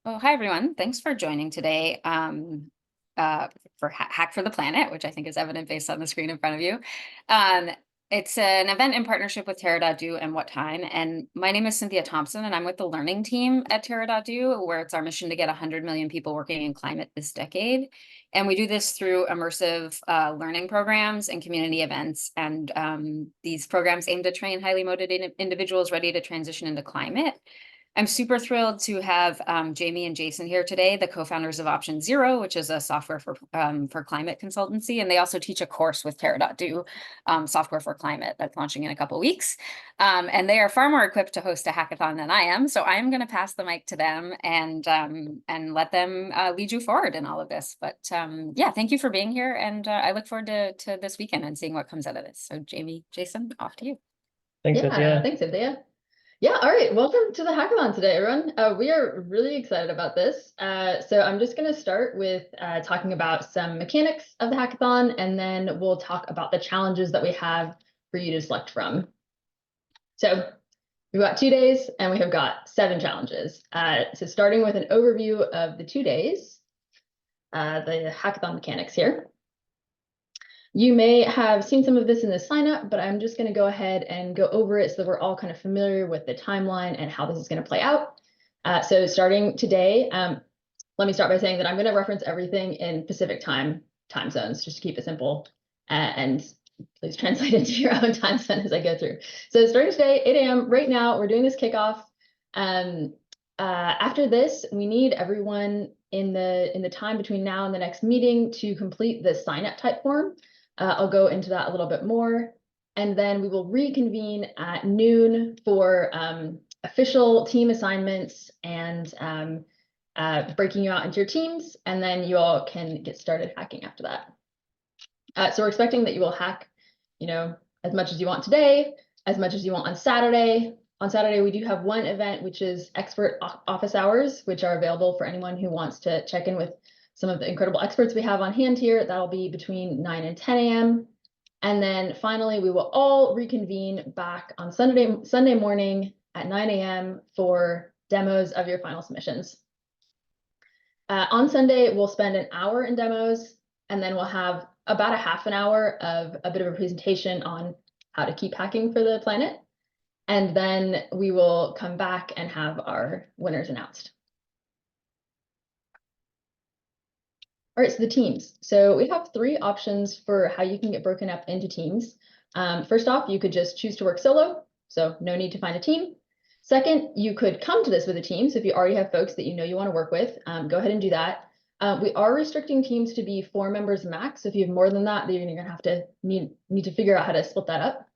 Oh, hi everyone. Thanks for joining today for Hack for the Planet, which I think is evident based on the screen in front of you. Um, it's an event in partnership with Terra.do and What Time. And my name is Cynthia Thompson, and I'm with the learning team at Terra.do, where it's our mission to get 100 million people working in climate this decade. And we do this through immersive learning programs and community events. And these programs aim to train highly motivated individuals ready to transition into climate. I'm super thrilled to have Jamie and Jason here today, the co-founders of Option Zero, which is a software for climate consultancy. And they also teach a course with Terra.do, software for climate, that's launching in a couple weeks. And they are far more equipped to host a hackathon than I am. So I'm going to pass the mic to them and let them lead you forward in all of this. But yeah, thank you for being here. And I look forward to this weekend and seeing what comes out of this. So Jamie, Jason, off to you. Thanks, Yeah, Cynthia. thanks, Cynthia. Yeah, all right. Welcome to the hackathon today, everyone. We are really excited about this. So I'm just going to start with talking about some mechanics of the hackathon, and then we'll talk about the challenges that we have for you to select from. So we've got 2 days, and we have got 7 challenges. So starting with an overview of the 2 days, the hackathon mechanics here. You may have seen some of this in the sign up, but I'm just going to go ahead and go over it so that we're all kind of familiar with the timeline and how this is going to play out. So starting today, let me start by saying that I'm going to reference everything in Pacific time zones, just to keep it simple. And please translate into your own time zone as I go through. So starting today, 8 a.m. right now, we're doing this kickoff. After this, we need everyone in the time between now and the next meeting to complete the sign up type form. I'll go into that a little bit more. And then we will reconvene at noon for official team assignments and breaking you out into your teams. And then you all can get started hacking after that. So we're expecting that you will hack, as much as you want today, as much as you want on Saturday. On Saturday, we do have one event, which is expert office hours, which are available for anyone who wants to check in with some of the incredible experts we have on hand here. That'll be between 9 and 10 a.m. And then finally, we will all reconvene back on Sunday morning at 9 a.m. for demos of your final submissions. On Sunday, we'll spend an hour in demos, and then we'll have about a half an hour of a bit of a presentation on how to keep hacking for the planet. And then we will come back and have our winners announced. All right, so the teams. So we have 3 options for how you can get broken up into teams. First off, you could just choose to work solo, so no need to find a team. Second, you could come to this with a team. So if you already have folks that you know you want to work with, go ahead and do that. We are restricting teams to be 4 members max. So if you have more than that, then you're going to have to need to figure out how to split that up.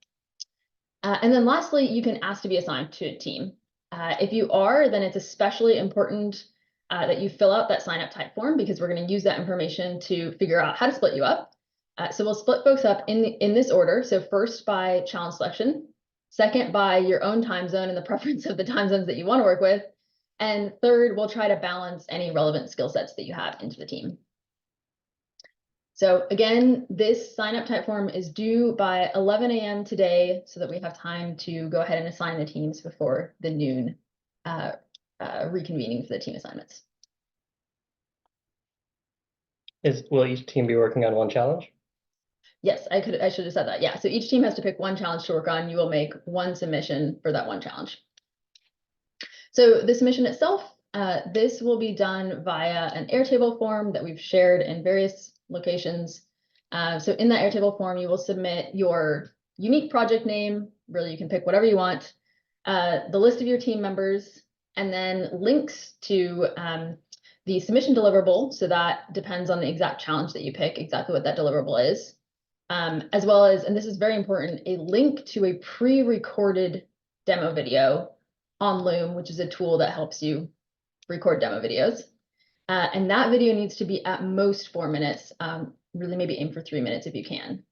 And then lastly, you can ask to be assigned to a team. If you are, then it's especially important that you fill out that sign up type form, because we're going to use that information to figure out how to split you up. So we'll split folks up in this order. So first by challenge selection, second by your own time zone and the preference of the time zones that you want to work with, and third, we'll try to balance any relevant skill sets that you have into the team. So again, this sign up type form is due by 11 a.m. today, so that we have time to go ahead and assign the teams before the noon reconvening for the team assignments. Will each team be working on one challenge? Yes, I should have said that. Yeah, so each team has to pick one challenge to work on. You will make one submission for that one challenge. So the submission itself, this will be done via an Airtable form that we've shared in various locations. So in that Airtable form, you will submit your unique project name. Really, you can pick whatever you want, the list of your team members, and then links to the submission deliverable. So that depends on the exact challenge that you pick, exactly what that deliverable is, as well as, and this is very important, a link to a pre-recorded demo video on Loom, which is a tool that helps you record demo videos. And that video needs to be at most 4 minutes, really maybe aim for 3 minutes if you can.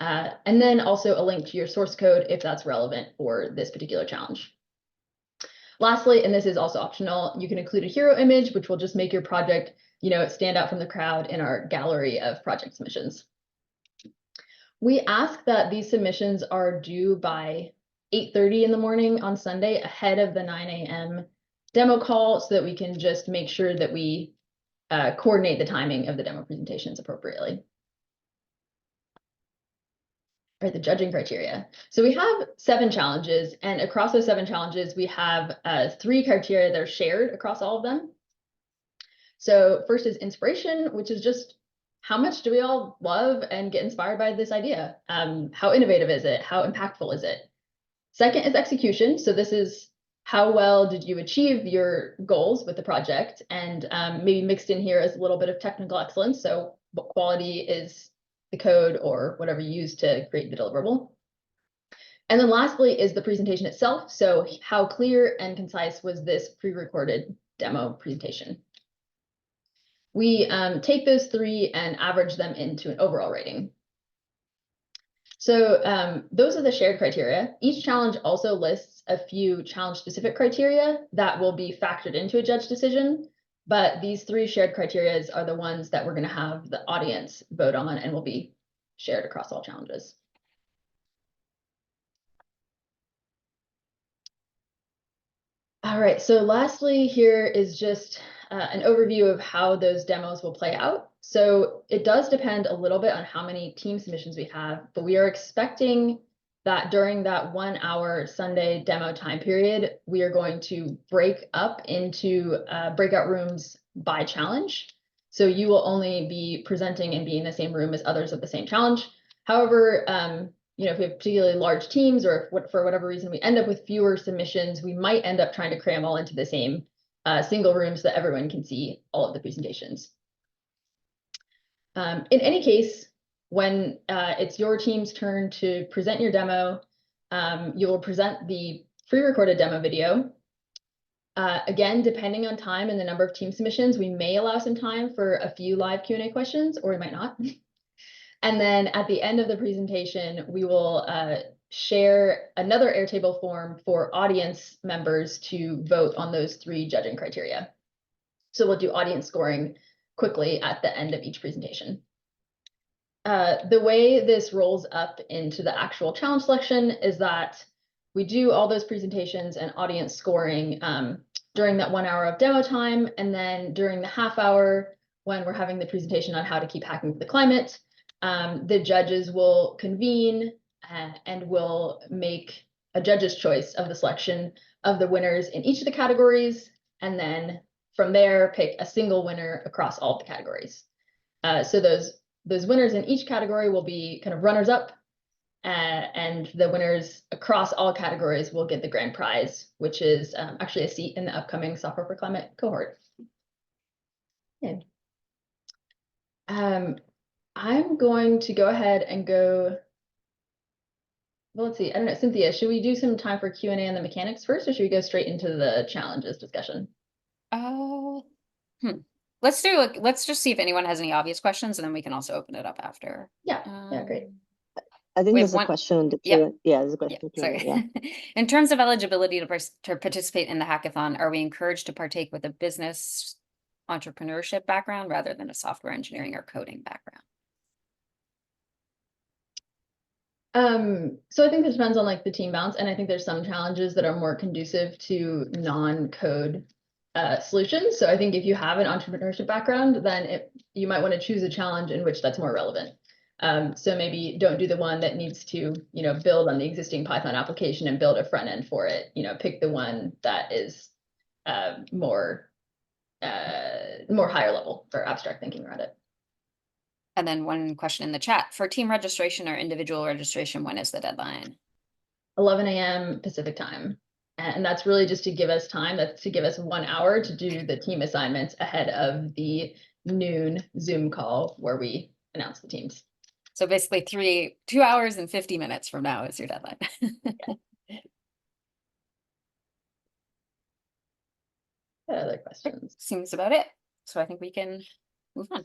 And then also a link to your source code if that's relevant for this particular challenge. Lastly, and this is also optional, you can include a hero image, which will just make your project, stand out from the crowd in our gallery of project submissions. We ask that these submissions are due by 8:30 in the morning on Sunday, ahead of the 9 a.m. demo call so that we can just make sure that we coordinate the timing of the demo presentations appropriately. All right, the judging criteria. So we have 7 challenges, and across those 7 challenges, we have 3 criteria that are shared across all of them. So first is inspiration, which is just how much do we all love and get inspired by this idea? How innovative is it? How impactful is it? Second is execution. So this is how well did you achieve your goals with the project? And maybe mixed in here is a little bit of technical excellence. So what quality is the code or whatever you use to create the deliverable? And then lastly is the presentation itself. So how clear and concise was this pre-recorded demo presentation? We take those 3 and average them into an overall rating. So those are the shared criteria. Each challenge also lists a few challenge-specific criteria that will be factored into a judge decision. But these 3 shared criteria are the ones that we're going to have the audience vote on and will be shared across all challenges. All right, so lastly here is just an overview of how those demos will play out. So it does depend a little bit on how many team submissions we have, but we are expecting that during that 1-hour Sunday demo time period, we are going to break up into breakout rooms by challenge. So you will only be presenting and be in the same room as others of the same challenge. However, if we have particularly large teams, or if for whatever reason we end up with fewer submissions, we might end up trying to cram all into the same single room so that everyone can see all of the presentations. In any case, when it's your team's turn to present your demo, you will present the pre-recorded demo video. Again, depending on time and the number of team submissions, we may allow some time for a few live Q&A questions, or we might not. And then at the end of the presentation, we will share another Airtable form for audience members to vote on those 3 judging criteria. So we'll do audience scoring quickly at the end of each presentation. The way this rolls up into the actual challenge selection is that we do all those presentations and audience scoring during that 1 hour of demo time. And then during the half hour, when we're having the presentation on how to keep hacking for the climate, the judges will convene and will make a judge's choice of the selection of the winners in each of the categories, and then from there pick a single winner across all of the categories. So those winners in each category will be kind of runners up, and the winners across all categories will get the grand prize, which is actually a seat in the upcoming Software for Climate cohort. Yeah. I'm going to go ahead and go. Well, let's see. I don't know, Cynthia, should we do some time for Q&A on the mechanics first, or should we go straight into the challenges discussion? Oh, let's just see if anyone has any obvious questions, and then we can also open it up after. Yeah, great. I think we there's have a question on the Yep. Yeah, there's a question. Sorry. Yeah. In terms of eligibility to participate in the hackathon, are we encouraged to partake with a business entrepreneurship background rather than a software engineering or coding background? So I think it depends on like the team balance, and I think there's some challenges that are more conducive to non-code solutions. So I think if you have an entrepreneurship background, then you might want to choose a challenge in which that's more relevant. So maybe don't do the one that needs to, build on the existing Python application and build a front end for it. Pick the one that is more higher level or abstract thinking around it. And then one question in the chat: for team registration or individual registration, when is the deadline? 11 a.m. Pacific time. And that's really just to give us time. That's to give us 1 hour to do the team assignments ahead of the noon Zoom call where we announce the teams. So basically 2 hours and 50 minutes from now is your deadline. Other questions? Seems about it. So I think we can move on.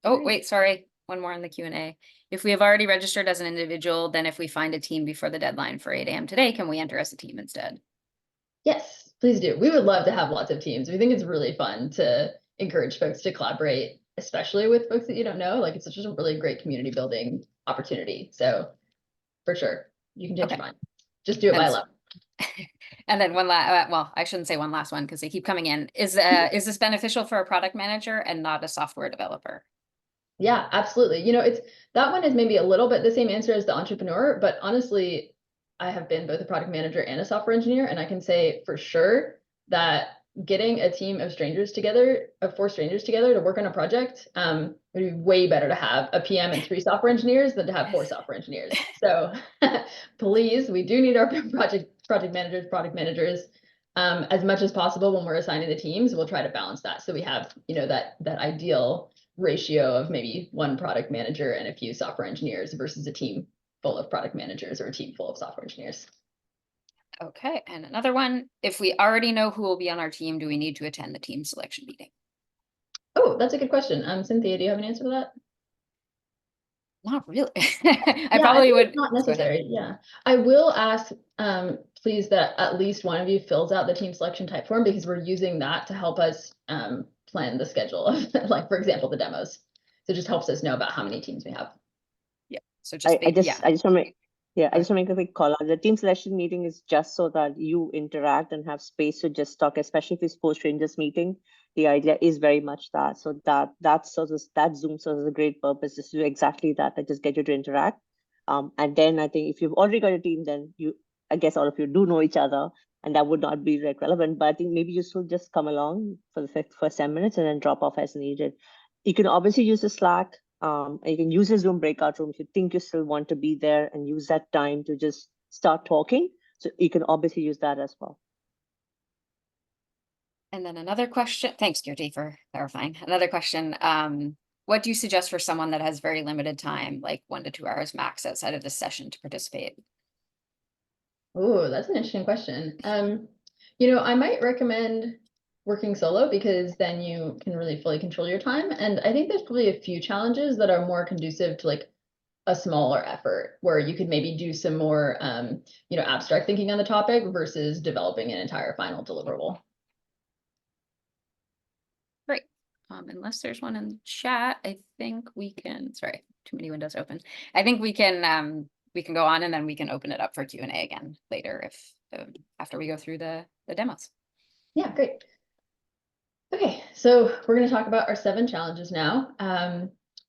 Oh, wait, sorry. One more in the Q&A. If we have already registered as an individual, then if we find a team before the deadline for 8 a.m. today, can we enter as a team instead? Yes, please do. We would love to have lots of teams. We think it's really fun to encourage folks to collaborate, especially with folks that you don't know. Like, it's just a really great community building opportunity. So for sure, you can change your mind. Just do it by 11. And then well, I shouldn't say one last one because they keep coming in. Is this beneficial for a product manager and not a software developer? Yeah, absolutely. You know, it's that one is maybe a little bit the same answer as the entrepreneur, but honestly, I have been both a product manager and a software engineer, and I can say for sure that getting a team of strangers together, of 4 strangers together to work on a project, would be way better to have a PM and 3 software engineers than to have 4 software engineers. So please, we do need our project managers, product managers. As much as possible when we're assigning the teams, we'll try to balance that. So we have, you know, that ideal ratio of maybe 1 product manager and a few software engineers versus a team full of product managers or a team full of software engineers. Okay, and another one, if we already know who will be on our team, do we need to attend the team selection meeting? Oh, that's a good question. Cynthia, do you have an answer for that? Not really. I probably think would. it's not Go ahead. necessary. Yeah. I will ask, please, that at least one of you fills out the team selection type form, because we're using that to help us plan the schedule of, like, for example, the demos. So it just helps us know about how many teams we have. Yeah. So just I just yeah. I just want to make yeah, I Go just want to make a quick call out. The team selection meeting is just so that you interact and have space to just talk, especially if it's post strangers meeting. The idea is very much that. So that Zoom serves a great purpose, just to do exactly that, just get you to interact. And then I think if you've already got a team, then I guess all of you do know each other, and that would not be like relevant. But I think maybe you should just come along for the first 10 minutes and then drop off as needed. You can obviously use the Slack. You can use a Zoom breakout room if you think you still want to be there, and use that time to just start talking. So you can obviously use that as well. And then another question. Thanks, Kirti, for clarifying. Another question. What do you suggest for someone that has very limited time, like 1 to 2 hours max outside of this session, to participate? Oh, that's an interesting question. You know, I might recommend working solo, because then you can really fully control your time. And I think there's probably a few challenges that are more conducive to like a smaller effort, where you could maybe do some more, you know, abstract thinking on the topic versus developing an entire final deliverable. Great. Unless there's one in the chat, I think we can, sorry, too many windows open. I think we can go on, and then we can open it up for Q&A again later if after we go through the demos. Yeah, great. Okay, so we're going to talk about our 7 challenges now.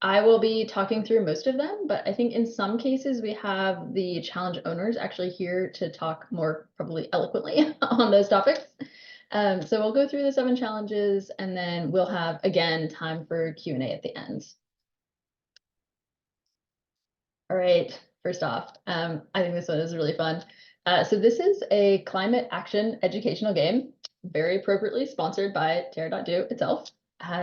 I will be talking through most of them, but I think in some cases we have the challenge owners actually here to talk more probably eloquently on those topics. So we'll go through the 7 challenges, and then we'll have, again, time for Q&A at the end. All right, first off, I think this one is really fun. So this is a climate action educational game, very appropriately sponsored by Terra.do itself.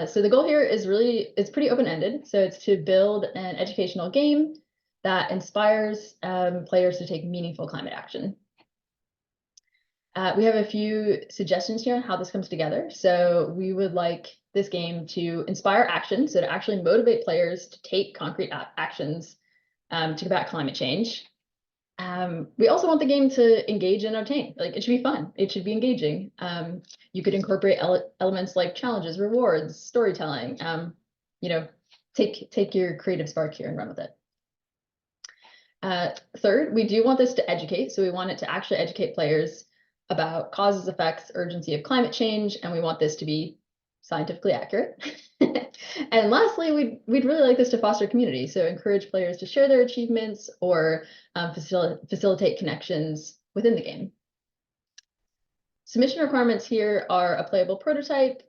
So the goal here is it's pretty open-ended. So it's to build an educational game that inspires players to take meaningful climate action. We have a few suggestions here on how this comes together. So we would like this game to inspire action, so to actually motivate players to take concrete actions to combat climate change. We also want the game to engage and entertain. Like, it should be fun. It should be engaging. You could incorporate elements like challenges, rewards, storytelling. You know, take your creative spark here and run with it. Third, we do want this to educate. So we want it to actually educate players about causes, effects, urgency of climate change, and we want this to be scientifically accurate. And lastly, we'd really like this to foster community, so encourage players to share their achievements or facilitate connections within the game. Submission requirements here are a playable prototype,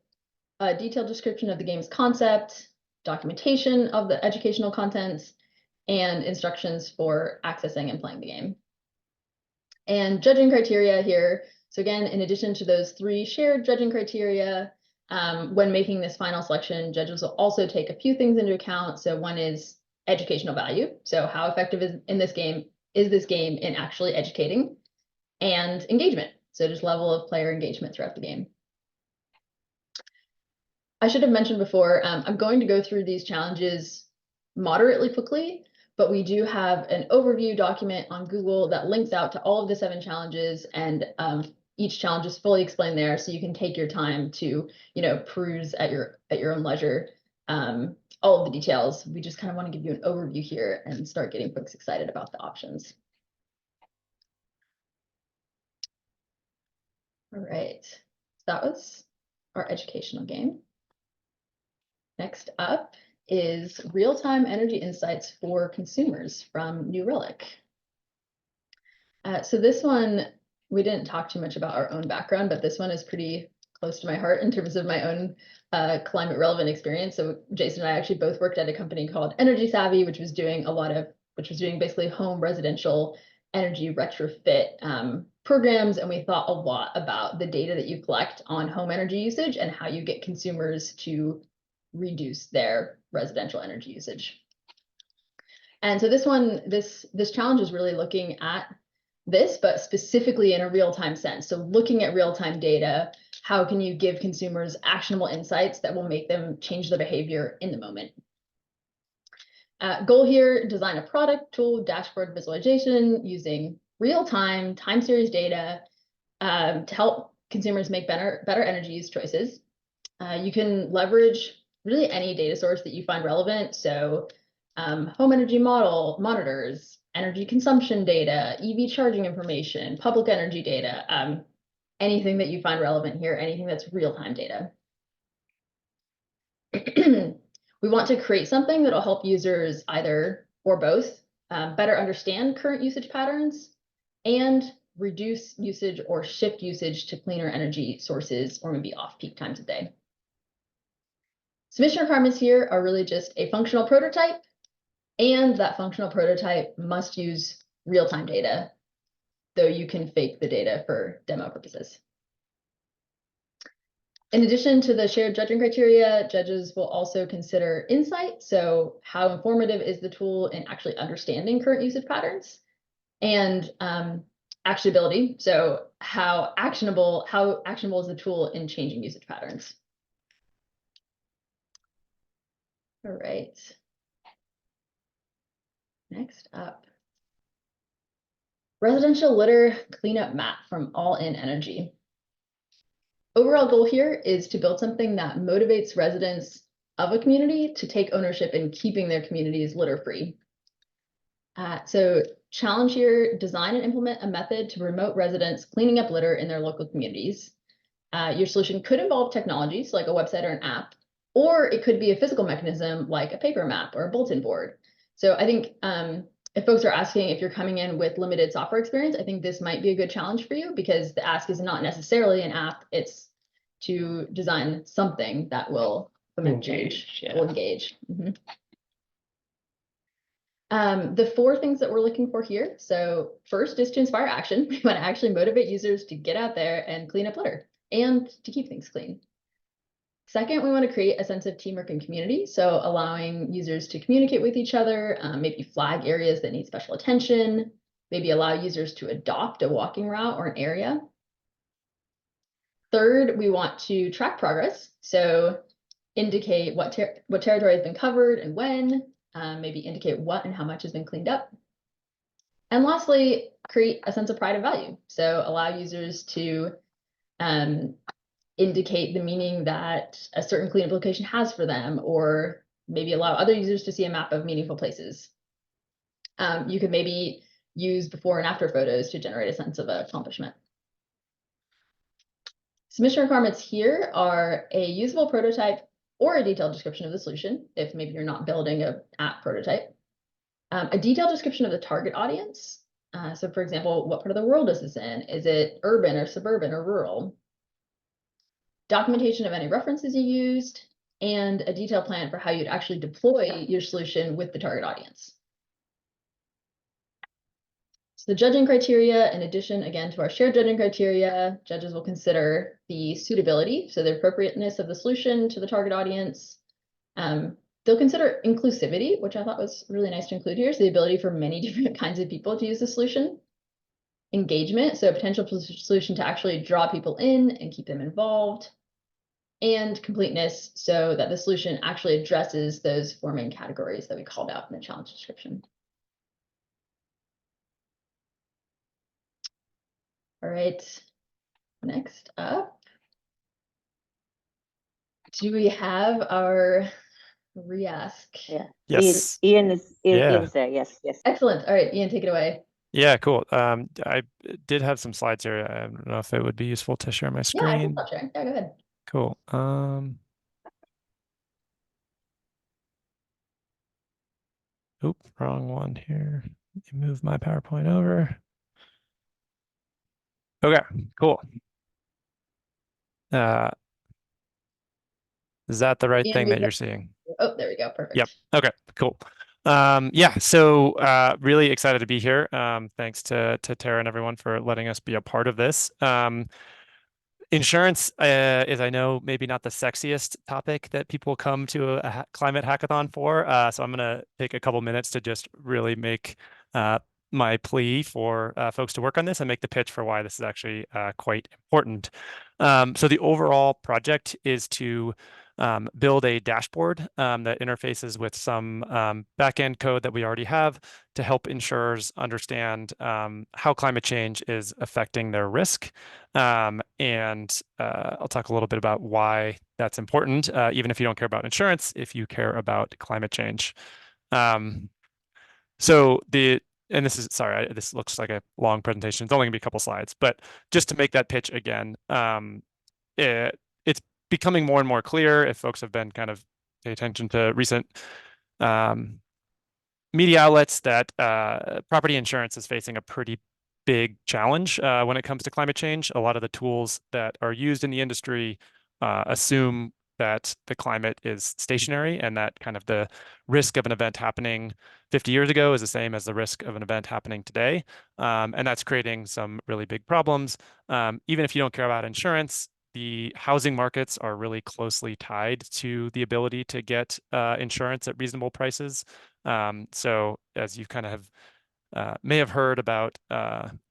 a detailed description of the game's concept, documentation of the educational contents, and instructions for accessing and playing the game. And judging criteria here. So again, in addition to those 3 shared judging criteria, when making this final selection, judges will also take a few things into account. So one is educational value. So how effective is this game in actually educating? And engagement. So just level of player engagement throughout the game. I should have mentioned before, I'm going to go through these challenges moderately quickly, but we do have an overview document on Google that links out to all of the 7 challenges, and each challenge is fully explained there, so you can take your time to, you know, peruse at your own leisure all of the details. We just kind of want to give you an overview here and start getting folks excited about the options. All right, so that was our educational game. Next up is real-time energy insights for consumers from New Relic. So this one, we didn't talk too much about our own background, but this one is pretty close to my heart in terms of my own climate relevant experience. So Jason and I actually both worked at a company called Energy Savvy, which was doing basically home residential energy retrofit programs. And we thought a lot about the data that you collect on home energy usage and how you get consumers to reduce their residential energy usage. And so this challenge is really looking at this, but specifically in a real-time sense. So looking at real-time data, how can you give consumers actionable insights that will make them change their behavior in the moment? Goal here, design a product, tool, dashboard visualization using real-time time series data to help consumers make better energy use choices. You can leverage really any data source that you find relevant. So home energy monitors, energy consumption data, EV charging information, public energy data, anything that you find relevant here, anything that's real-time data. We want to create something that'll help users either or both better understand current usage patterns and reduce usage or shift usage to cleaner energy sources or maybe off-peak times of day. Submission requirements here are really just a functional prototype, and that functional prototype must use real-time data, though you can fake the data for demo purposes. In addition to the shared judging criteria, judges will also consider insight. So how informative is the tool in actually understanding current usage patterns, and actionability. So how actionable is the tool in changing usage patterns? All right. Next up, residential litter cleanup map from All In Energy. Overall goal here is to build something that motivates residents of a community to take ownership in keeping their communities litter-free. So challenge here, design and implement a method to promote residents cleaning up litter in their local communities. Your solution could involve technologies like a website or an app, or it could be a physical mechanism like a paper map or a bulletin board. So I think if folks are asking if you're coming in with limited software experience, I think this might be a good challenge for you, because the ask is not necessarily an app, it's to design something that will engage. The 4 things that we're looking for here. So first is to inspire action. We want to actually motivate users to get out there and clean up litter and to keep things clean. Second, we want to create a sense of teamwork and community. So allowing users to communicate with each other, maybe flag areas that need special attention, maybe allow users to adopt a walking route or an area. Third, we want to track progress. So indicate what territory has been covered and when, maybe indicate what and how much has been cleaned up. And lastly, create a sense of pride and value. So allow users to indicate the meaning that a certain cleanup location has for them, or maybe allow other users to see a map of meaningful places. You could maybe use before and after photos to generate a sense of accomplishment. Submission requirements here are a usable prototype or a detailed description of the solution, if maybe you're not building an app prototype. A detailed description of the target audience. So for example, what part of the world is this in? Is it urban or suburban or rural? Documentation of any references you used, and a detailed plan for how you'd actually deploy your solution with the target audience. So the judging criteria, in addition, again, to our shared judging criteria, judges will consider the suitability, so the appropriateness of the solution to the target audience. They'll consider inclusivity, which I thought was really nice to include here, so the ability for many different kinds of people to use the solution. Engagement, so a potential solution to actually draw people in and keep them involved. And completeness, so that the solution actually addresses those 4 main categories that we called out in the challenge description. All right, next up, do we have our re-ask? Yeah. Yes. Ian is Yeah. there. Yes. Excellent. All right, Ian, take it away. Yeah, cool. I did have some slides here. I don't know if it would be useful to share my Yeah, I can screen. stop sharing. Yeah, go ahead. Cool. Oop, wrong one here. Let me move my PowerPoint over. Okay, cool. Is that the right And thing we've that you're seeing? Oh, there we go. Perfect. Yep. Okay, cool. Yeah, so really excited to be here. Thanks to Tara and everyone for letting us be a part of this. Insurance is, I know, maybe not the sexiest topic that people come to a climate hackathon for. So I'm going to take a couple minutes to just really make my plea for folks to work on this and make the pitch for why this is actually quite important. So the overall project is to build a dashboard that interfaces with some backend code that we already have to help insurers understand how climate change is affecting their risk. And I'll talk a little bit about why that's important, even if you don't care about insurance, if you care about climate change. And this is, sorry, this looks like a long presentation. It's only gonna be a couple slides, but just to make that pitch again, it's becoming more and more clear if folks have been kind of pay attention to recent media outlets that property insurance is facing a pretty big challenge when it comes to climate change. A lot of the tools that are used in the industry assume that the climate is stationary and that kind of the risk of an event happening 50 years ago is the same as the risk of an event happening today. And that's creating some really big problems. Even if you don't care about insurance, the housing markets are really closely tied to the ability to get insurance at reasonable prices. So as you kind of may have heard about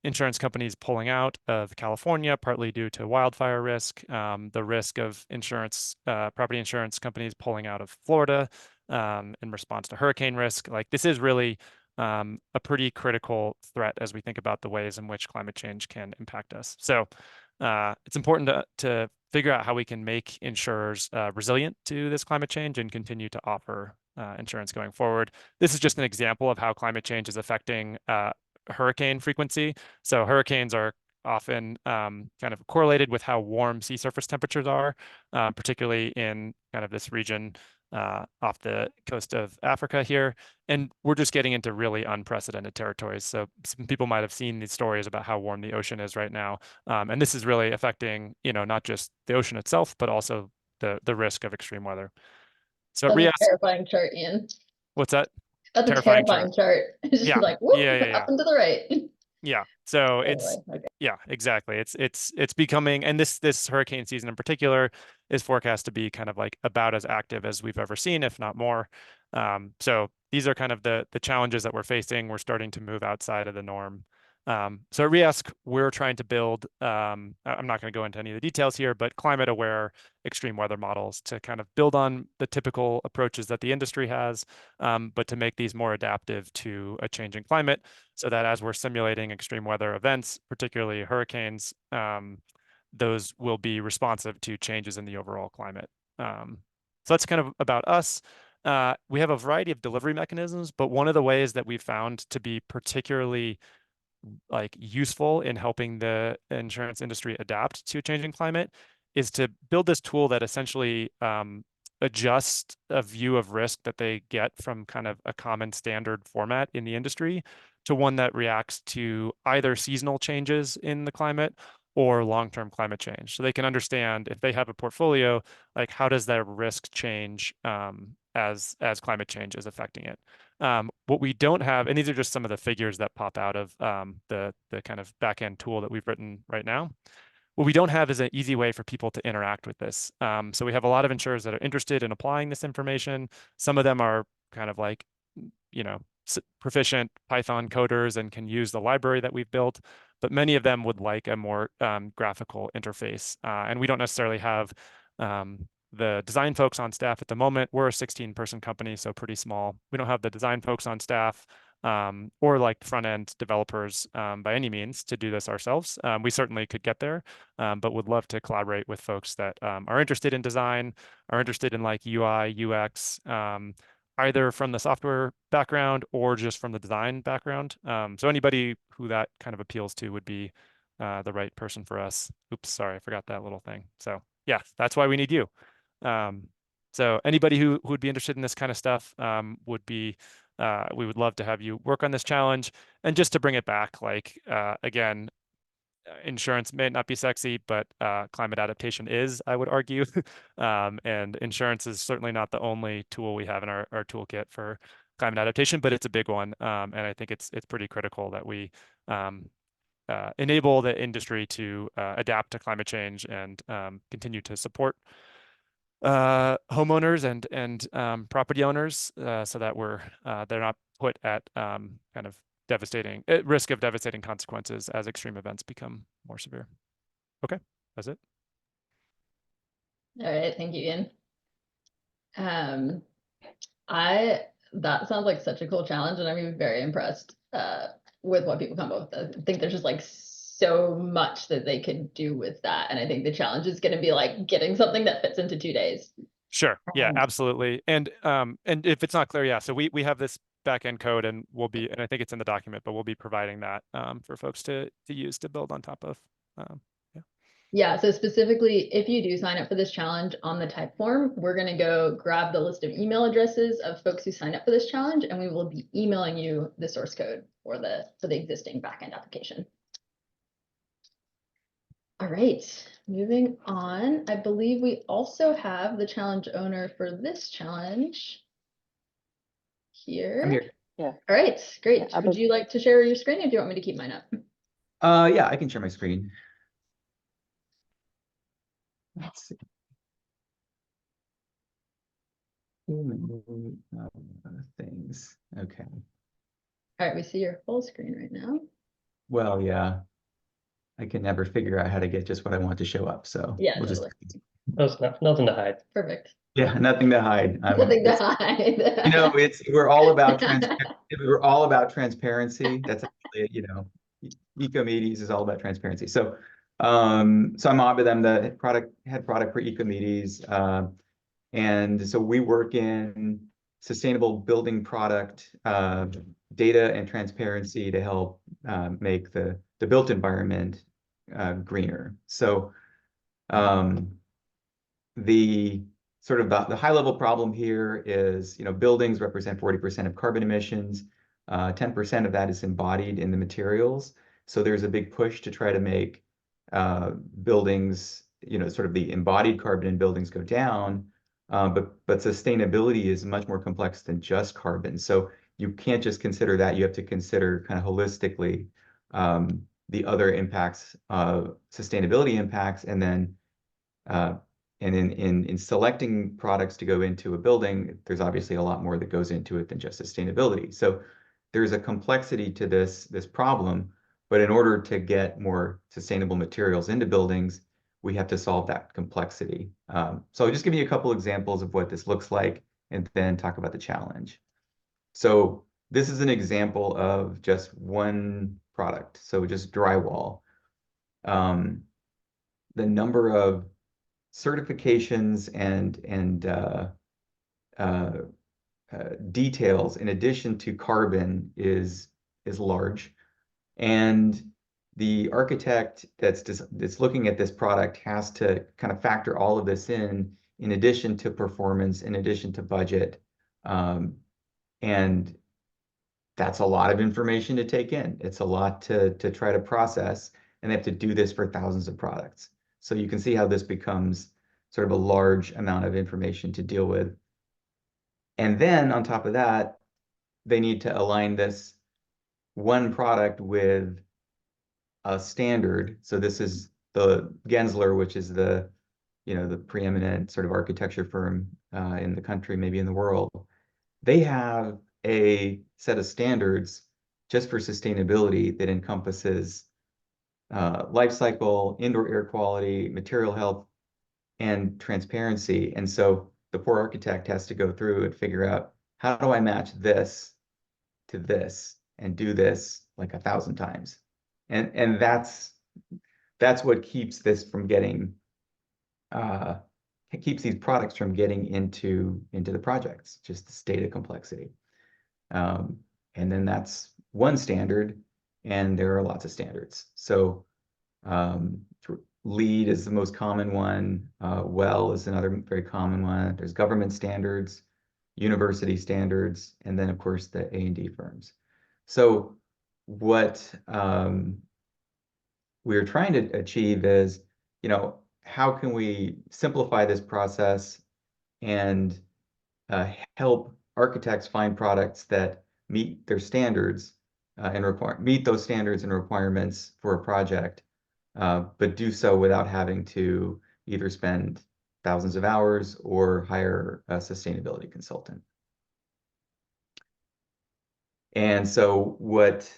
insurance companies pulling out of California, partly due to wildfire risk, the risk of insurance, property insurance companies pulling out of Florida in response to hurricane risk. Like this is really a pretty critical threat as we think about the ways in which climate change can impact us. So it's important to figure out how we can make insurers resilient to this climate change and continue to offer insurance going forward. This is just an example of how climate change is affecting hurricane frequency. So hurricanes are often kind of correlated with how warm sea surface temperatures are, particularly in kind of this region off the coast of Africa here. And we're just getting into really unprecedented territories. So some people might have seen these stories about how warm the ocean is right now. And this is really affecting, not just the ocean itself, but also the risk of extreme weather. So That's a terrifying chart, Ian. What's that? That's a terrifying chart. It's just Yeah. like, whoop, Yeah. up and to the right. Yeah. So Totally. Okay. yeah, exactly. It's becoming, and this hurricane season in particular is forecast to be kind of like about as active as we've ever seen, if not more. So these are kind of the challenges that we're facing. We're starting to move outside of the norm. So at Riask, we're trying to build, I'm not going to go into any of the details here, but climate aware extreme weather models to kind of build on the typical approaches that the industry has, but to make these more adaptive to a changing climate so that as we're simulating extreme weather events, particularly hurricanes, those will be responsive to changes in the overall climate. So that's kind of about us. We have a variety of delivery mechanisms, but one of the ways that we found to be particularly useful in helping the insurance industry adapt to a changing climate is to build this tool that essentially adjusts a view of risk that they get from kind of a common standard format in the industry to one that reacts to either seasonal changes in the climate or long-term climate change. So they can understand if they have a portfolio, like how does their risk change as climate change is affecting it. What we don't have, and these are just some of the figures that pop out of the kind of back-end tool that we've written right now. What we don't have is an easy way for people to interact with this. So we have a lot of insurers that are interested in applying this information. Some of them are kind of like, proficient Python coders and can use the library that we've built, but many of them would like a more graphical interface. And we don't necessarily have the design folks on staff at the moment. We're a 16-person company, so pretty small. We don't have the design folks on staff or like front-end developers by any means to do this ourselves. We certainly could get there, but would love to collaborate with folks that are interested in design, are interested in like UI, UX, either from the software background or just from the design background. So anybody who that kind of appeals to would be the right person for us. Oops, sorry, I forgot that little thing. So yeah, that's why we need you. So anybody who would be interested in this kind of stuff would be, we would love to have you work on this challenge. And just to bring it back, like, again, insurance may not be sexy, but climate adaptation is, I would argue. And insurance is certainly not the only tool we have in our toolkit for climate adaptation, but it's a big one. And I think it's pretty critical that we enable the industry to adapt to climate change and continue to support homeowners and property owners so that they're not put at kind of at risk of devastating consequences as extreme events become more severe. Okay, that's it. All right, thank you, Ian. That sounds like such a cool challenge, and I'm very impressed with what people come up with. I think there's just like so much that they could do with that, and I think the challenge is going to be like getting something that fits into 2 days. Sure. Yeah, absolutely. And if it's not clear, yeah, so we have this backend code, and and I think it's in the document, but we'll be providing that for folks to use to build on top of. Yeah, so specifically, if you do sign up for this challenge on the type form, we're going to go grab the list of email addresses of folks who signed up for this challenge, and we will be emailing you the source code for the existing backend application. All right, moving on. I believe we also have the challenge owner for this challenge here. I'm here. Yeah. All right, great. Yeah, Would you like to share your screen, or do you want me to keep mine up? Yeah, I can share my screen. Let's see. Things. Okay. All right, we see your full screen right now. Well, yeah. I can never figure out how to get just what I want to show up. So Yeah, we'll totally. Nothing to hide. Perfect. Yeah, nothing to hide. Nothing to hide. You know, we're all about we're all about transparency. That's actually, you know, Ecomedes is all about transparency. So so I'm Abid, I'm the head product for Ecomedes. And so we work in sustainable building product data and transparency to help make the built environment greener. So the sort of the high level problem here is, you know, buildings represent 40% of carbon emissions. 10% of that is embodied in the materials. So there's a big push to try to make buildings, you know, sort of the embodied carbon in buildings go down. But sustainability is much more complex than just carbon. So you can't just consider that. You have to consider kind of holistically the other impacts of sustainability impacts, and then in selecting products to go into a building, there's obviously a lot more that goes into it than just sustainability. So there's a complexity to this problem, but in order to get more sustainable materials into buildings, we have to solve that complexity. So I'll just give you a couple examples of what this looks like and then talk about the challenge. So this is an example of just one product, so just drywall. The number of certifications and details in addition to carbon is large, and the architect that's looking at this product has to kind of factor all of this in addition to performance, in addition to budget, and that's a lot of information to take in. It's a lot to try to process, and they have to do this for thousands of products. So you can see how this becomes sort of a large amount of information to deal with. And then on top of that, they need to align this one product with a standard. So this is the Gensler, which is the, you know, the preeminent sort of architecture firm in the country, maybe in the world. They have a set of standards just for sustainability that encompasses life cycle, indoor air quality, material health, and transparency. And so the poor architect has to go through and figure out, how do I match this to this and do this like 1,000 times? And that's what keeps this from getting it keeps these products from getting into the projects, just this data complexity. And then that's one standard, and there are lots of standards. So LEED is the most common one. WELL is another very common one. There's government standards, university standards, and then of course the A&D firms. So what we're trying to achieve is, how can we simplify this process and help architects find products that meet their standards and meet those standards and requirements for a project, but do so without having to either spend thousands of hours or hire a sustainability consultant. And so what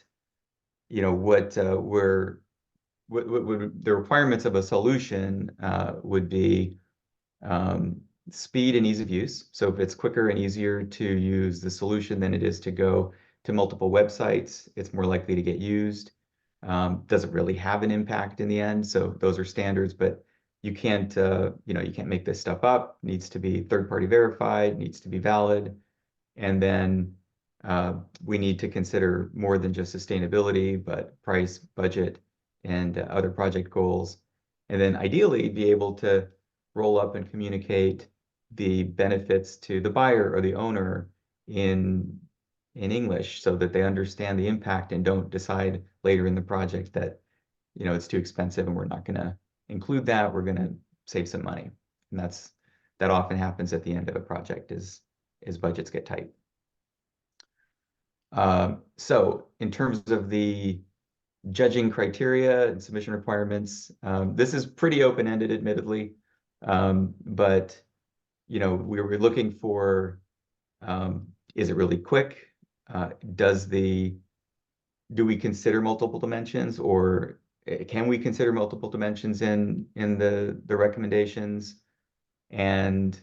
the requirements of a solution would be speed and ease of use. So if it's quicker and easier to use the solution than it is to go to multiple websites, it's more likely to get used. Does it really have an impact in the end? So those are standards, but you can't make this stuff up. It needs to be third-party verified, needs to be valid. And then we need to consider more than just sustainability, but price, budget, and other project goals. And then ideally be able to roll up and communicate the benefits to the buyer or the owner in English so that they understand the impact and don't decide later in the project that, it's too expensive and we're not going to include that. We're going to save some money. And that often happens at the end of a project as budgets get tight. So in terms of the judging criteria and submission requirements, this is pretty open-ended, admittedly, but we were looking for, is it really quick? Do we consider multiple dimensions, or can we consider multiple dimensions in the recommendations? And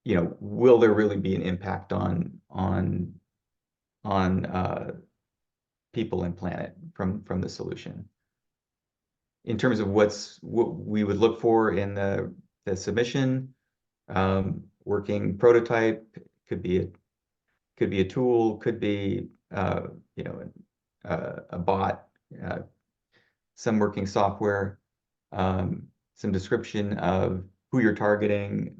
will there really be an impact on people and planet from the solution? In terms of what we would look for in the submission, working prototype could be a tool, could be a bot, some working software, some description of who you're targeting,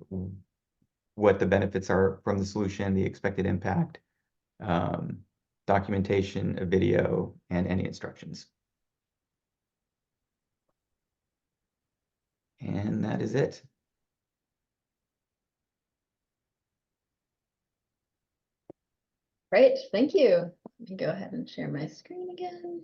what the benefits are from the solution, the expected impact, documentation, a video, and any instructions. And that is it. Great, thank you. Let me go ahead and share my screen again.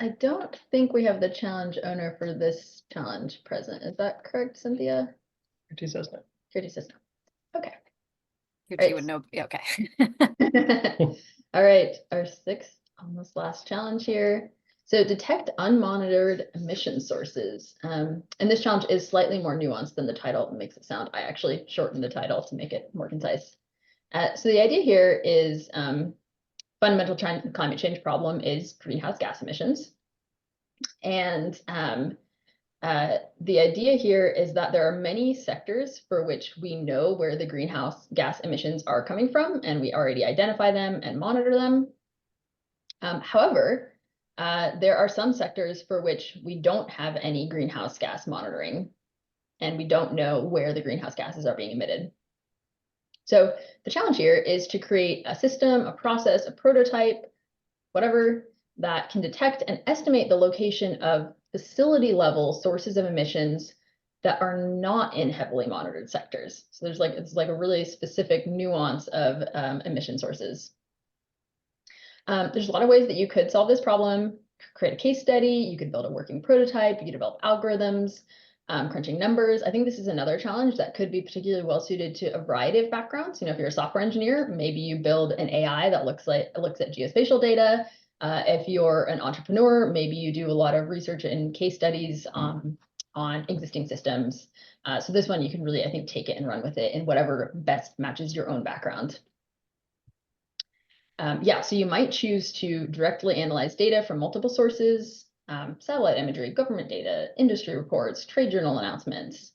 I don't think we have the challenge owner for this challenge present. Is that correct, Cynthia? Kirti says no. Kirti says no. Okay. Kirti would know. Yeah, okay. All right, our sixth, almost last challenge here. So detect unmonitored emission sources. And this challenge is slightly more nuanced than the title makes it sound. I actually shortened the title to make it more concise. So the idea here is fundamental climate change problem is greenhouse gas emissions. And the idea here is that there are many sectors for which we know where the greenhouse gas emissions are coming from, and we already identify them and monitor them. However, there are some sectors for which we don't have any greenhouse gas monitoring, and we don't know where the greenhouse gases are being emitted. So the challenge here is to create a system, a process, a prototype, whatever, that can detect and estimate the location of facility level sources of emissions that are not in heavily monitored sectors. So it's like a really specific nuance of emission sources. There's a lot of ways that you could solve this problem. Create a case study, you could build a working prototype, you could develop algorithms, crunching numbers. I think this is another challenge that could be particularly well suited to a variety of backgrounds. If you're a software engineer, maybe you build an AI that looks at geospatial data. If you're an entrepreneur, maybe you do a lot of research and case studies on existing systems. So this one, you can really, I think, take it and run with it in whatever best matches your own background. Yeah, so you might choose to directly analyze data from multiple sources, satellite imagery, government data, industry reports, trade journal announcements.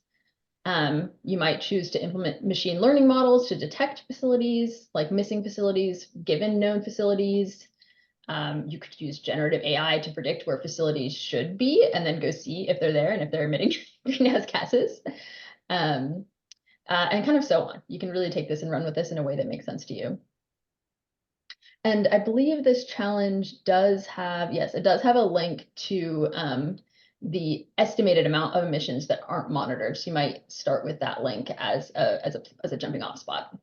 You might choose to implement machine learning models to detect facilities, like missing facilities, given known facilities. You could use generative AI to predict where facilities should be and then go see if they're there and if they're emitting greenhouse gases. And kind of so on. You can really take this and run with this in a way that makes sense to you. And I believe this challenge does have, yes, it does have a link to the estimated amount of emissions that aren't monitored. So you might start with that link as a jumping off spot.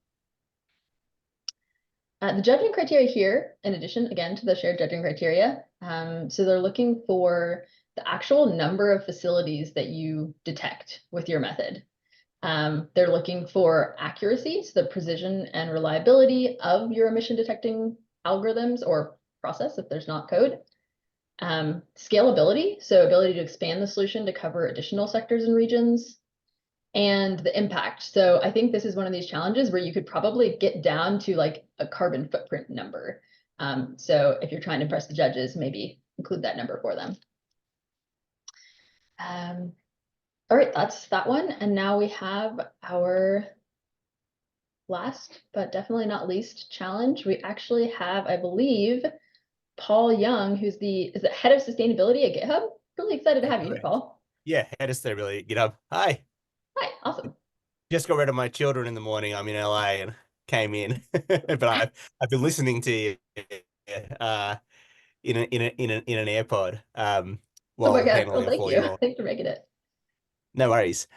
The judging criteria here, in addition, again, to the shared judging criteria, so they're looking for the actual number of facilities that you detect with your method. They're looking for accuracy, so the precision and reliability of your emission detecting algorithms or process if there's not code. Scalability, so ability to expand the solution to cover additional sectors and regions. And the impact. So I think this is one of these challenges where you could probably get down to like a carbon footprint number. So if you're trying to impress the judges, maybe include that number for them. All right, that's that one. And now we have our last, but definitely not least challenge. We actually have, I believe, Paul Young, who's the head of sustainability at GitHub. Really excited to have you here, Paul. Yeah, head of sustainability at GitHub. Hi. Hi, awesome. Just got rid of my children in the morning. I'm in LA and came in, but I've been listening to you in an AirPod Oh while my God, handling well, a thank you. 4-year-old. Thanks for making it. No worries.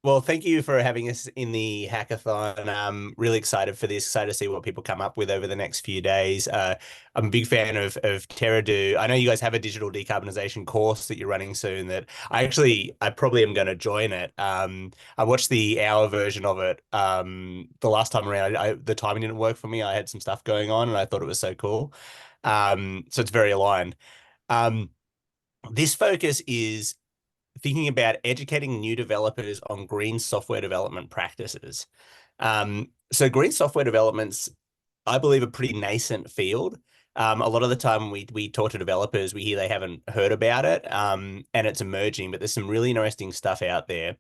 Well, thank you for having us in the hackathon. I'm really excited for this, excited to see what people come up with over the next few days. I'm a big fan of Terra.do. I know you guys have a digital decarbonization course that you're running soon that I probably am going to join it. I watched the hour version of it the last time around. The timing didn't work for me. I had some stuff going on and I thought it was so cool. So it's very aligned. This focus is thinking about educating new developers on green software development practices. So green software development's, I believe, a pretty nascent field. A lot of the time we talk to developers, we hear they haven't heard about it, and it's emerging, but there's some really interesting stuff out there.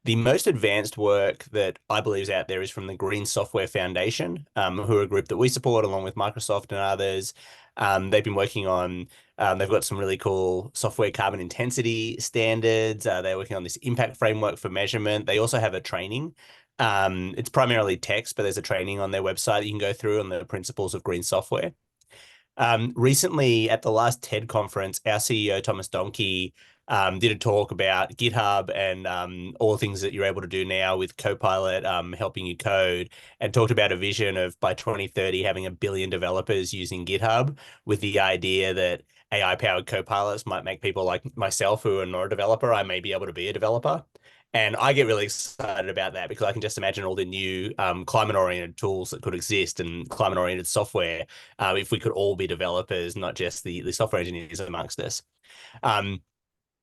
The most advanced work that I believe is out there is from the Green Software Foundation, who are a group that we support along with Microsoft and others. They've been working on, they've got some really cool software carbon intensity standards. They're working on this impact framework for measurement. They also have a training. It's primarily text, but there's a training on their website you can go through on the principles of green software. Recently at the last TED conference, our CEO, Thomas Donkey, did a talk about GitHub and all the things that you're able to do now with Copilot helping you code, and talked about a vision of by 2030 having 1 billion developers using GitHub, with the idea that AI-powered copilots might make people like myself who are not a developer, I may be able to be a developer. And I get really excited about that because I can just imagine all the new climate-oriented tools that could exist and climate-oriented software if we could all be developers, not just the software engineers amongst us.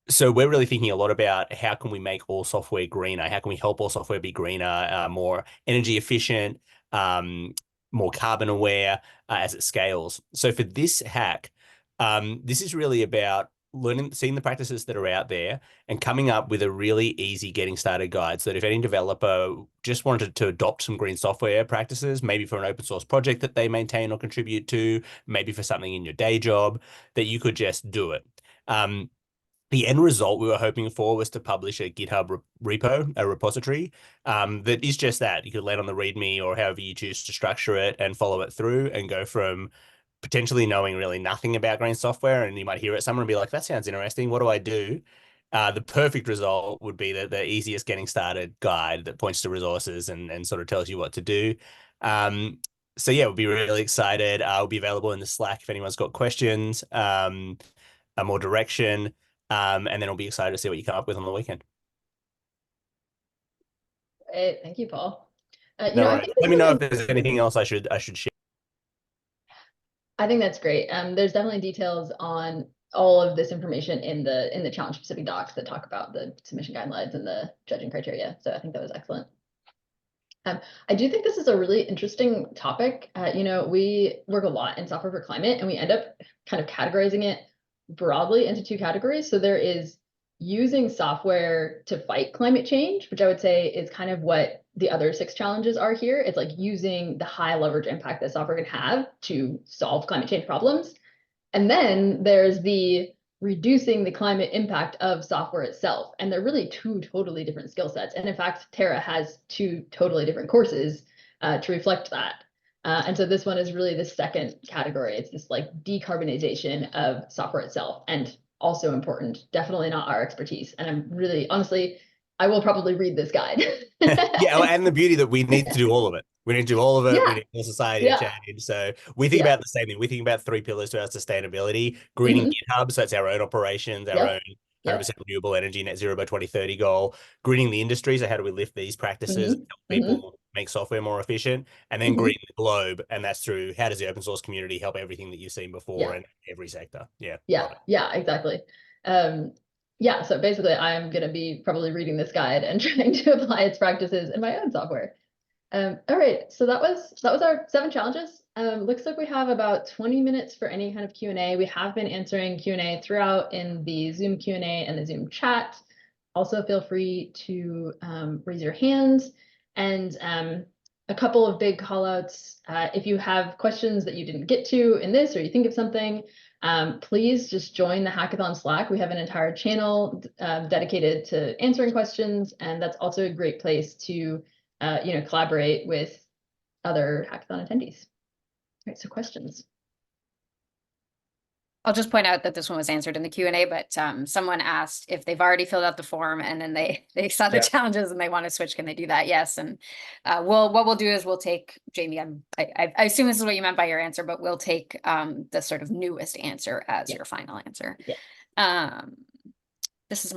So we're really thinking a lot about how can we make all software greener? How can we help all software be greener, more energy efficient, more carbon aware as it scales? So for this hack, this is really about seeing the practices that are out there and coming up with a really easy getting started guide so that if any developer just wanted to adopt some green software practices, maybe for an open source project that they maintain or contribute to, maybe for something in your day job, that you could just do it. The end result we were hoping for was to publish a GitHub repo, a repository that is just that. You could land on the README or however you choose to structure it and follow it through and go from potentially knowing really nothing about green software, and you might hear it somewhere and be like, that sounds interesting. What do I do? The perfect result would be the easiest getting started guide that points to resources and sort of tells you what to do. So yeah, we'll be really excited. I'll be available in the Slack if anyone's got questions, more direction, and then we'll be excited to see what you come up with on the weekend. Great. Thank you, Paul. Let me know if there's anything else I should share. I think that's great. There's definitely details on all of this information in the challenge specific docs that talk about the submission guidelines and the judging criteria. So I think that was excellent. I do think this is a really interesting topic. You know, we work a lot in software for climate, and we end up kind of categorizing it broadly into two categories. So there is using software to fight climate change, which I would say is kind of what the other 6 challenges are here. It's like using the high leverage impact that software can have to solve climate change problems. And then there's the reducing the climate impact of software itself. And they're really 2 totally different skill sets. And in fact, Terra has 2 totally different courses to reflect that. And so this one is really the second category. It's this like decarbonization of software itself, and also important, definitely not our expertise. And I'm really, honestly, I will probably read this guide. Yeah, and the beauty that we need to do all of it. We need to do all of it. Yeah. We need more society to Yeah. change. So we think Yeah. about the same thing. We think about 3 pillars to our sustainability: greening GitHub, so that's our own operations, our own 100% renewable energy, net zero by 2030 goal. Greening the industry, so how do we lift these practices, help people make software more efficient, and then greening the globe, and that's through how does the open source community help everything that you've seen before in every sector. Yeah, exactly. Yeah, so basically I'm going to be probably reading this guide and trying to apply its practices in my own software. All right, so that was our 7 challenges. Looks like we have about 20 minutes for any kind of Q&A. We have been answering Q&A throughout in the Zoom Q&A and the Zoom chat. Also feel free to raise your hands. And a couple of big call outs. If you have questions that you didn't get to in this, or you think of something, please just join the Hackathon Slack. We have an entire channel dedicated to answering questions, and that's also a great place to collaborate with other hackathon attendees. All right, so questions. I'll just point out that this one was answered in the Q&A, but someone asked if they've already filled out the form and then they saw the challenges and they want to switch, can they do that? Yes. And what we'll do is we'll take, Jamie, I assume this is what you meant by your answer, but we'll take the sort of newest answer as your final answer. This is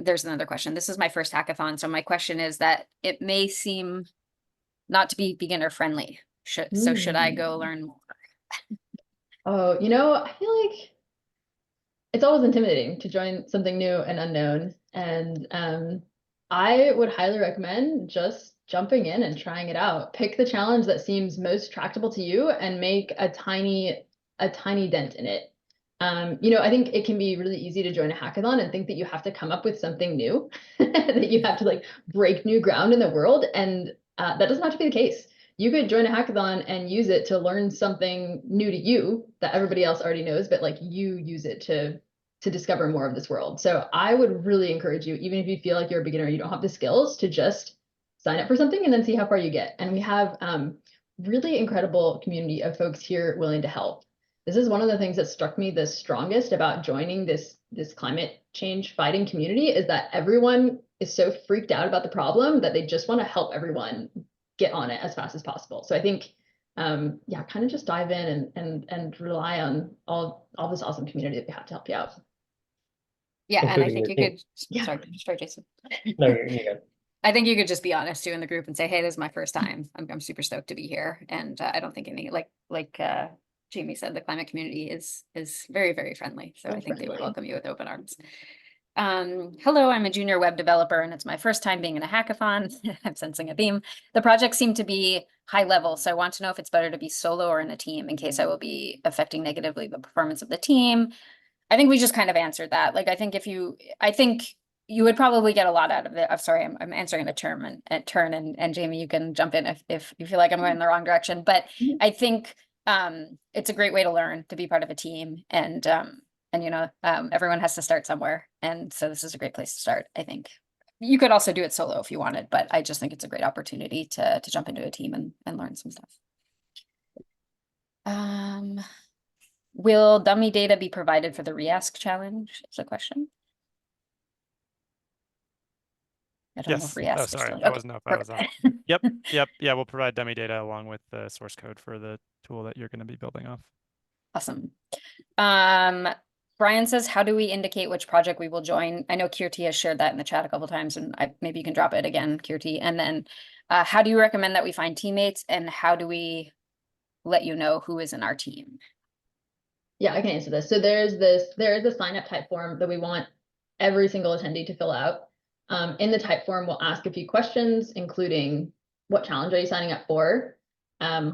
there's another question. This is my first hackathon. So my question is that it may seem not to be beginner friendly. So should I go learn more? Oh, I feel like it's always intimidating to join something new and unknown. And I would highly recommend just jumping in and trying it out. Pick the challenge that seems most tractable to you and make a tiny dent in it. I think it can be really easy to join a hackathon and think that you have to come up with something new, that you have to like break new ground in the world. And that doesn't have to be the case. You could join a hackathon and use it to learn something new to you that everybody else already knows, but like you use it to discover more of this world. So I would really encourage you, even if you feel like you're a beginner, you don't have the skills, to just sign up for something and then see how far you get. And we have really incredible community of folks here willing to help. This is one of the things that struck me the strongest about joining this climate change fighting community, is that everyone is so freaked out about the problem that they just want to help everyone get on it as fast as possible. So I think, kind of just dive in and rely on all this awesome community that we have to help you out. Yeah, and I think you could, sorry, Jason. No, you're good. I think you could just be honest too in the group and say, hey, this is my first time. I'm super stoked to be here. And I don't think any, like Jamie said, the climate community is very, very friendly. So I think they would welcome you with open arms. Hello, I'm a junior web developer and it's my first time being in a hackathon. I'm sensing a theme. The projects seem to be high level, so I want to know if it's better to be solo or in a team in case I will be affecting negatively the performance of the team. I think we just kind of answered that. Like, I think you would probably get a lot out of it. I'm sorry, I'm answering a turn, and Jamie, you can jump in if you feel like I'm going in the wrong direction. But I think it's a great way to learn, to be part of a team, and everyone has to start somewhere, and so this is a great place to start. I think you could also do it solo if you wanted, but I just think it's a great opportunity to jump into a team and learn some stuff. Will dummy data be provided for the Re-ask challenge? Is the question. I don't know if Re-ask sorry, still... I wasn't know if I was on. Yep. Yeah, we'll provide dummy data along with the source code for the tool that you're going to be building off. Awesome. Brian says, how do we indicate which project we will join? I know Kirti has shared that in the chat a couple of times, and maybe you can drop it again, Kirti. And then how do you recommend that we find teammates, and how do we let you know who is in our team? Yeah, I can answer this. So there is a sign up type form that we want every single attendee to fill out. In the type form, we'll ask a few questions, including what challenge are you signing up for?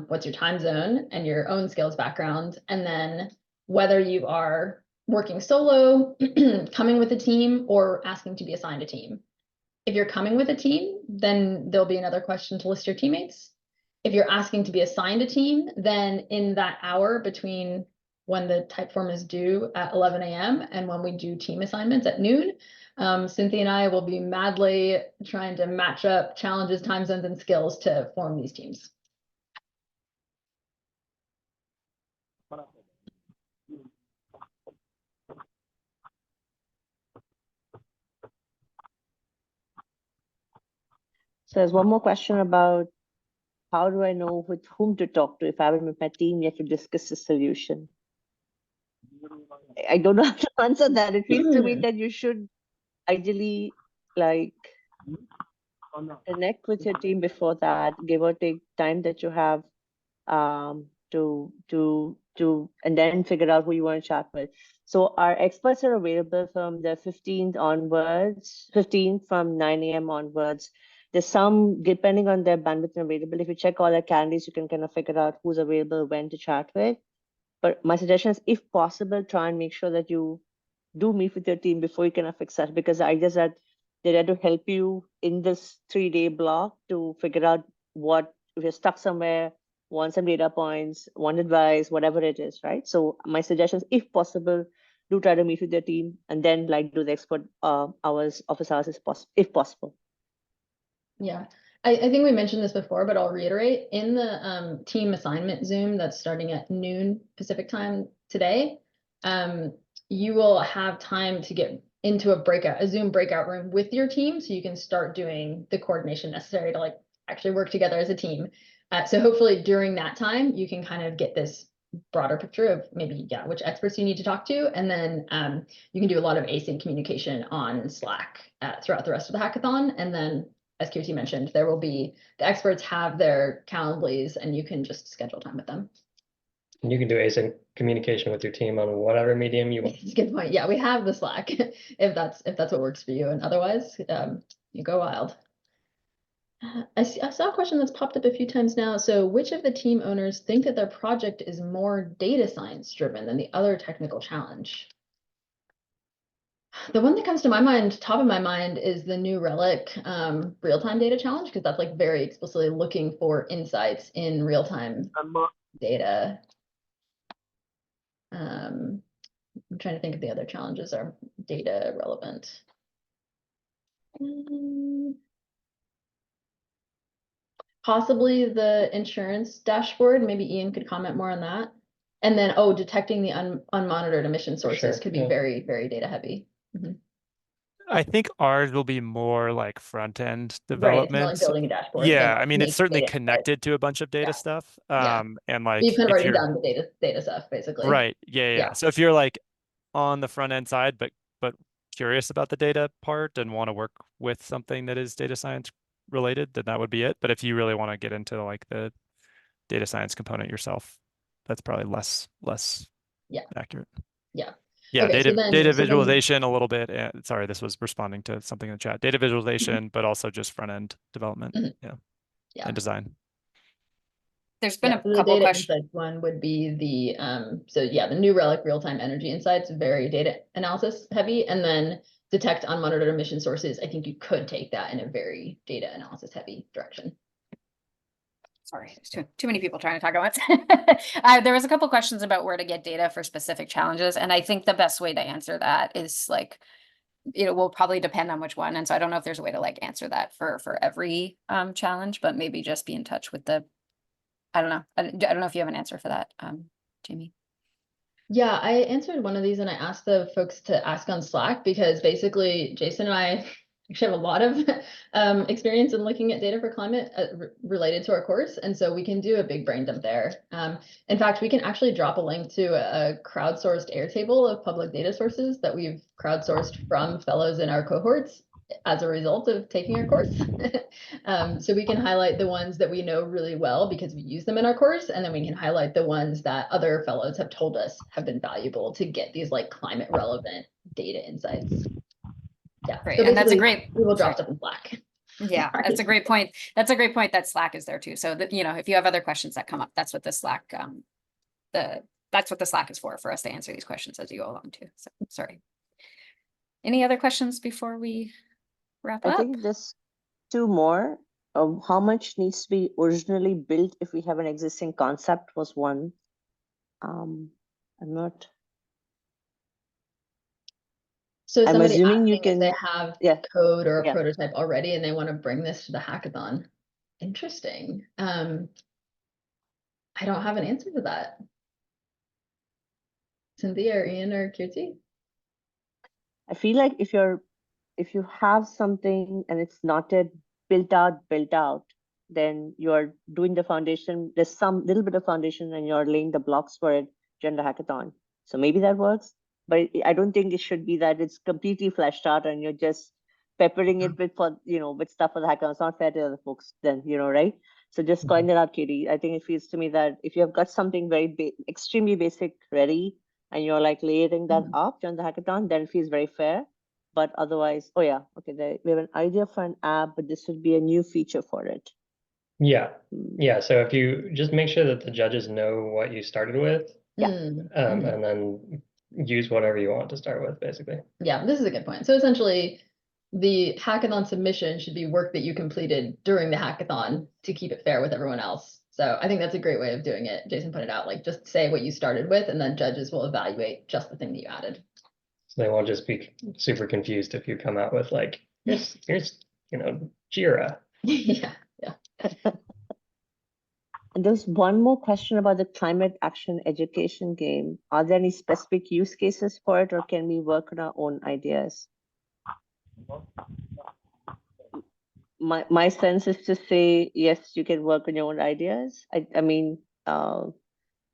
What's your time zone and your own skills background? And then whether you are working solo, coming with a team, or asking to be assigned a team. If you're coming with a team, then there'll be another question to list your teammates. If you're asking to be assigned a team, then in that hour between when the type form is due at 11 a.m. and when we do team assignments at noon, Cynthia and I will be madly trying to match up challenges, time zones, and skills to form these teams. So there's one more question about how do I know with whom to talk to if I haven't met my team yet to discuss the solution? I don't know how to answer that. It feels to me that you should ideally like connect with your team before that, give or take time that you have to and then figure out who you want to chat with. So our experts are available from the 15th onwards, 15th from 9 a.m. onwards. There's some, depending on their bandwidth and available, if you check all their calendars, you can kind of figure out who's available, when to chat with. But my suggestion is, if possible, try and make sure that you do meet with your team before you kind of fix that, because I guess that they're there to help you in this 3-day block to figure out what, if you're stuck somewhere, want some data points, want advice, whatever it is, right? So my suggestion is, if possible, do try to meet with your team and then like do the expert office hours if possible. Yeah, I think we mentioned this before, but I'll reiterate. In the team assignment Zoom that's starting at noon Pacific time today, you will have time to get into a Zoom breakout room with your team so you can start doing the coordination necessary to like actually work together as a team. So hopefully during that time, you can kind of get this broader picture of maybe, yeah, which experts you need to talk to. And then you can do a lot of async communication on Slack throughout the rest of the hackathon. And then, as QT mentioned, there will be, the experts have their Calendlies and you can just schedule time with them. And you can do async communication with your team on whatever medium you want. That's a good point. Yeah, we have the Slack if that's what works for you. And otherwise, you go wild. I saw a question that's popped up a few times now. So which of the team owners think that their project is more data science driven than the other technical challenge? The one that comes to my mind, top of my mind, is the New Relic real-time data challenge, because that's like very explicitly looking for insights in real-time data. I'm trying to think if the other challenges are data relevant. Possibly the insurance dashboard. Maybe Ian could comment more on that. And then, detecting the unmonitored emission sources could be very, very data heavy. I think ours will be more like front end Right, it's more development. like building a dashboard. Yeah, than I mean, it's make certainly data connected to a bunch of data Yeah. stuff. Yeah. And like You've kind of if already you're done the data stuff, basically. right, yeah. Yeah. So if you're like on the front end side, but curious about the data part and want to work with something that is data science related, then that would be it. But if you really want to get into like the data science component yourself, that's probably less accurate. Yeah. Yeah, Okay, data visualization a little bit. Sorry, this was responding to something in the chat. Data visualization, but also just front end development. Yeah. And design. There's been a the couple data questions. insights one would be the the New Relic real-time energy insights, very data analysis heavy, and then detect unmonitored emission sources. I think you could take that in a very data analysis heavy direction. Sorry, there's too many people trying to talk at once. There was a couple questions about where to get data for specific challenges, and I think the best way to answer that is like, it will probably depend on which one. And so I don't know if there's a way to like answer that for every challenge, but maybe just be in touch with the, I don't know. I don't know if you have an answer for that, Jamie. Yeah, I answered one of these and I asked the folks to ask on Slack, because basically Jason and I actually have a lot of experience in looking at data for climate related to our course. And so we can do a big brain dump there. In fact, we can actually drop a link to a crowdsourced Airtable of public data sources that we've crowdsourced from fellows in our cohorts as a result of taking our course. So we can highlight the ones that we know really well because we use them in our course, and then we can highlight the ones that other fellows have told us have been valuable to get these like climate relevant data insights. Yeah, Great. so And that's a basically, great, we will drop stuff in Slack. Yeah, that's a great point. That's a great point that Slack is there too. So that, you know, if you have other questions that come up, that's what the Slack, that's what the Slack is for us to answer these questions as you go along too. So sorry. Any other questions before we wrap I up? think there's two more. How much needs to be originally built if we have an existing concept was one. I'm not. So I'm somebody assuming you asking if they can. have Yeah. code or a Yeah. prototype already and they want to bring this to the hackathon. Interesting. I don't have an answer to that. Cynthia or Ian or Kirti? I feel like if you have something and it's not yet built out, then you're doing the foundation. There's some little bit of foundation and you're laying the blocks for it during the hackathon. So maybe that works, but I don't think it should be that it's completely fleshed out and you're just peppering it with with stuff for the hackathon. It's not fair to other folks then, right? So just coin that out, Katie. I think it feels to me that if you have got something very extremely basic ready and you're like layering that up during the hackathon, then it feels very fair. But otherwise, we have an idea for an app, but this would be a new feature for it. Yeah. Yeah. So if you just make sure that the judges know what you started with, and then use whatever you want to start with, basically. Yeah, this is a good point. So essentially, the hackathon submission should be work that you completed during the hackathon to keep it fair with everyone else. So I think that's a great way of doing it. Jason pointed out, like, just say what you started with, and then judges will evaluate just the thing that you added. So they won't just be super confused if you come out with like, here's Jira. Yeah. And there's one more question about the climate action education game. Are there any specific use cases for it, or can we work on our own ideas? My sense is to say, yes, you can work on your own ideas. I mean,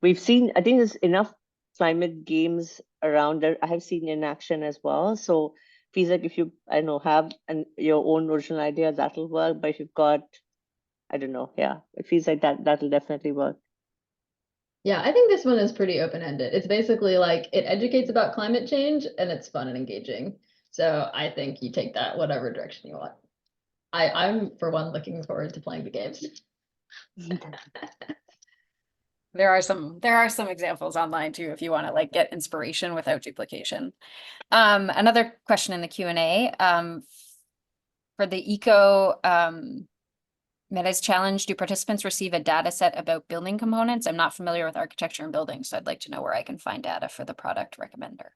we've seen, I think there's enough climate games around that I have seen in action as well. So feels like if you, have your own original idea, that'll work. But if you've got, I don't know, yeah, it feels like that'll definitely work. Yeah, I think this one is pretty open-ended. It's basically like it educates about climate change and it's fun and engaging. So I think you take that whatever direction you want. I'm for one looking forward to playing the games. There are some examples online too, if you want to like get inspiration without duplication. Another question in the Q&A, for the Eco Metas Challenge, do participants receive a data set about building components? I'm not familiar with architecture and building, so I'd like to know where I can find data for the product recommender.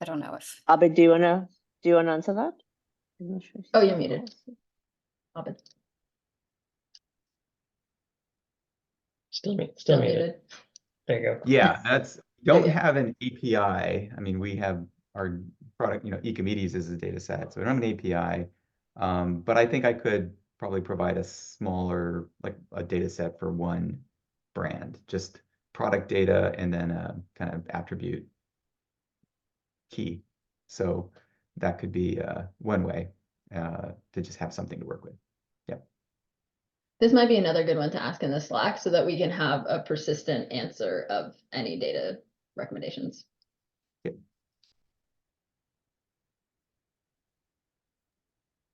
I don't know if. Abid, do you wanna answer that? I'm not sure. Oh, you're muted. Abid. Still muted. Muted. There you go. Yeah, don't Okay. have an API. I mean, we have our product, Ecomedes is a data set, so we don't have an API. But I think I could probably provide a smaller, like a data set for one brand, just product data and then a kind of attribute key. So that could be one way to just have something to work with. Yeah. This might be another good one to ask in the Slack so that we can have a persistent answer of any data recommendations.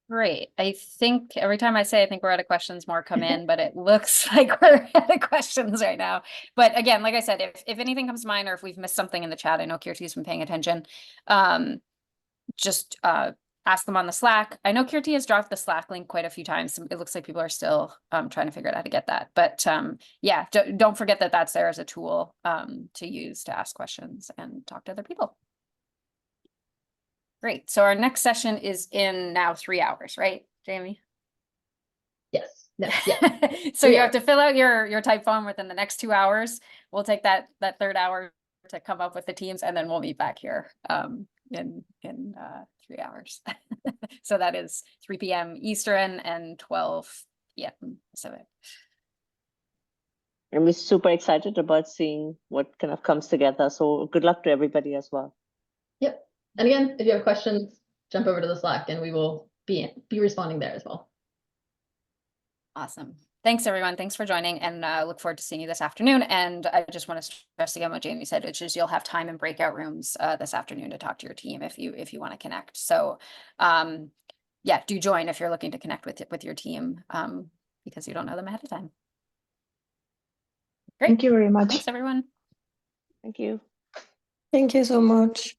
Great. I think every time I say I think we're out of questions, more come in, but it looks like we're out of questions right now. But again, like I said, if anything comes to mind or if we've missed something in the chat, I know Kirti's been paying attention. Just ask them on the Slack. I know Kirti has dropped the Slack link quite a few times. It looks like people are still trying to figure out how to get that. But yeah, don't forget that that's there as a tool to use to ask questions and talk to other people. Great. So our next session is in now 3 hours, right, Jamie? Yes. No, yeah. So you have to fill out your type form within the next 2 hours. We'll take that third hour to come up with the teams, and then we'll meet back here in 3 hours. So that is 3 p.m. Eastern and 12 p.m. Pacific. And we're super excited about seeing what kind of comes together. So good luck to everybody as well. Yep. And again, if you have questions, jump over to the Slack and we will be responding there as well. Awesome. Thanks, everyone. Thanks for joining, and look forward to seeing you this afternoon. And I just want to stress again what Jamie said, which is you'll have time in breakout rooms this afternoon to talk to your team if you want to connect. So yeah, do join if you're looking to connect with your team because you don't know them ahead of time. Great. Thank you very much. Thanks, everyone. Thank you. Thank you so much.